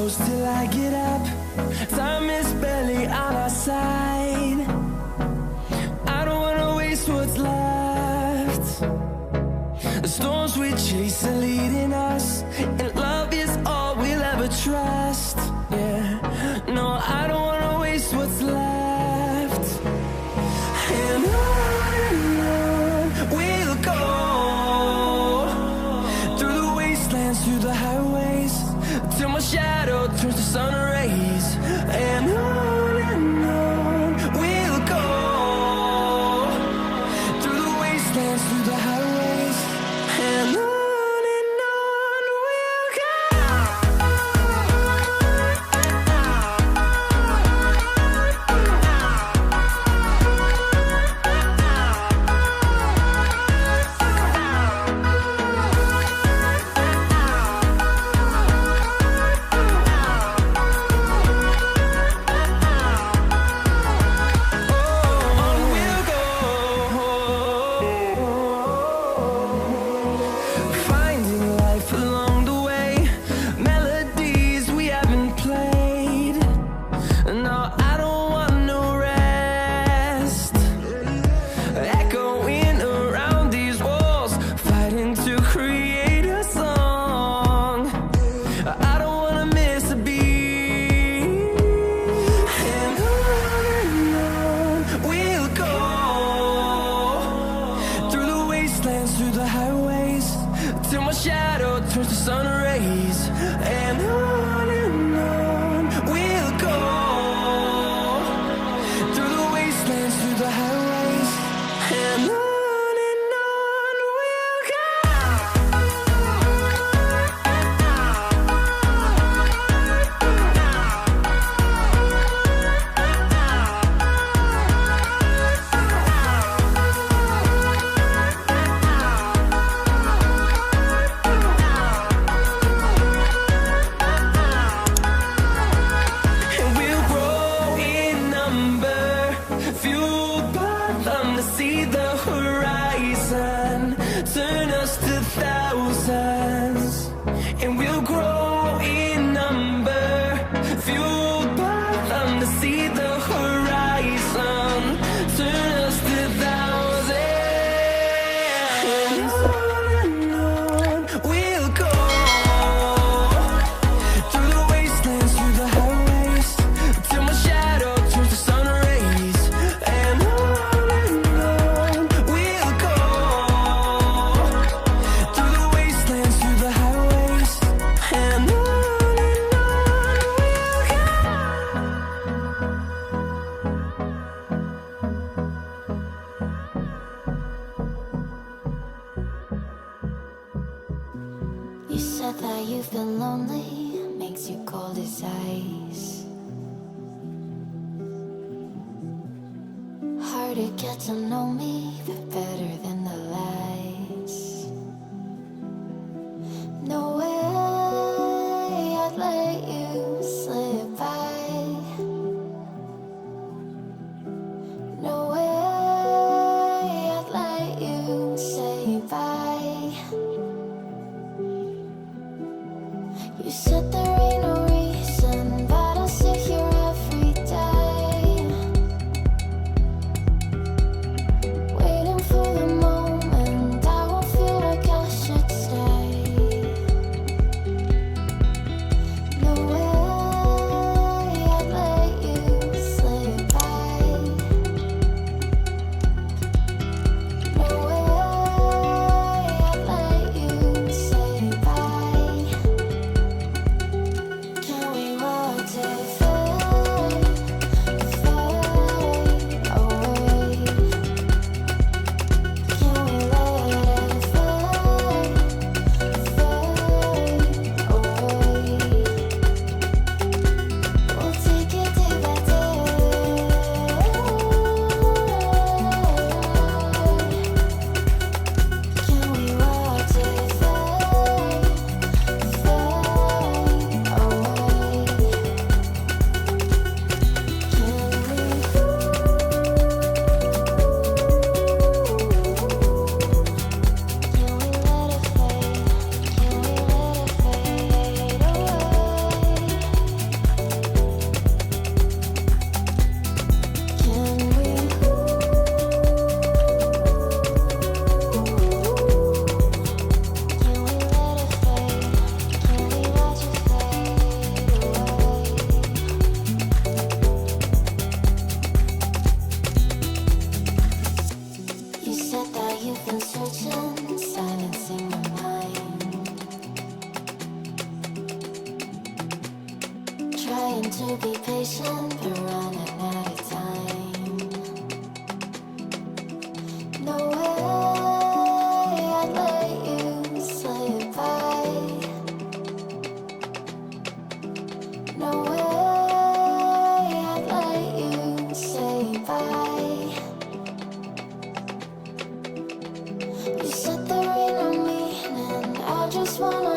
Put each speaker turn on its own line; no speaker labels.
close till I get up. Time is barely on our side. I don't wanna waste what's left. The storms we chase are leading us, and love is all we'll ever trust. Yeah, no, I don't wanna waste what's left. And on we'll go, through the wastelands, through the highways, till my shadow turns to sun rays. And on we'll go, through the wastelands, through the highways, and on we'll go. Through the highways, till my shadow turns to sun rays. And on we'll go, through the wastelands, through the highways, and on we'll go. Turn us to thousands, and we'll grow in number, fueled by them to see the horizon. Turn us to thousands, and on we'll go, through the wastelands, through the highways, till my shadow turns to sun rays. And on we'll go, through the wastelands, through the highways, and on we'll go.
You said that you've been lonely, makes you cold as ice. Hard to get to know me, but better than the lies. No way I'd let you slip by. No way I'd let you say bye. You said there ain't no reason, but I'll sit here every day, searching, silencing my mind. Trying to be patient, but running out of time. No way I'd let you slip by. No way I'd let you say bye. You said there ain't no meaning, I just wanna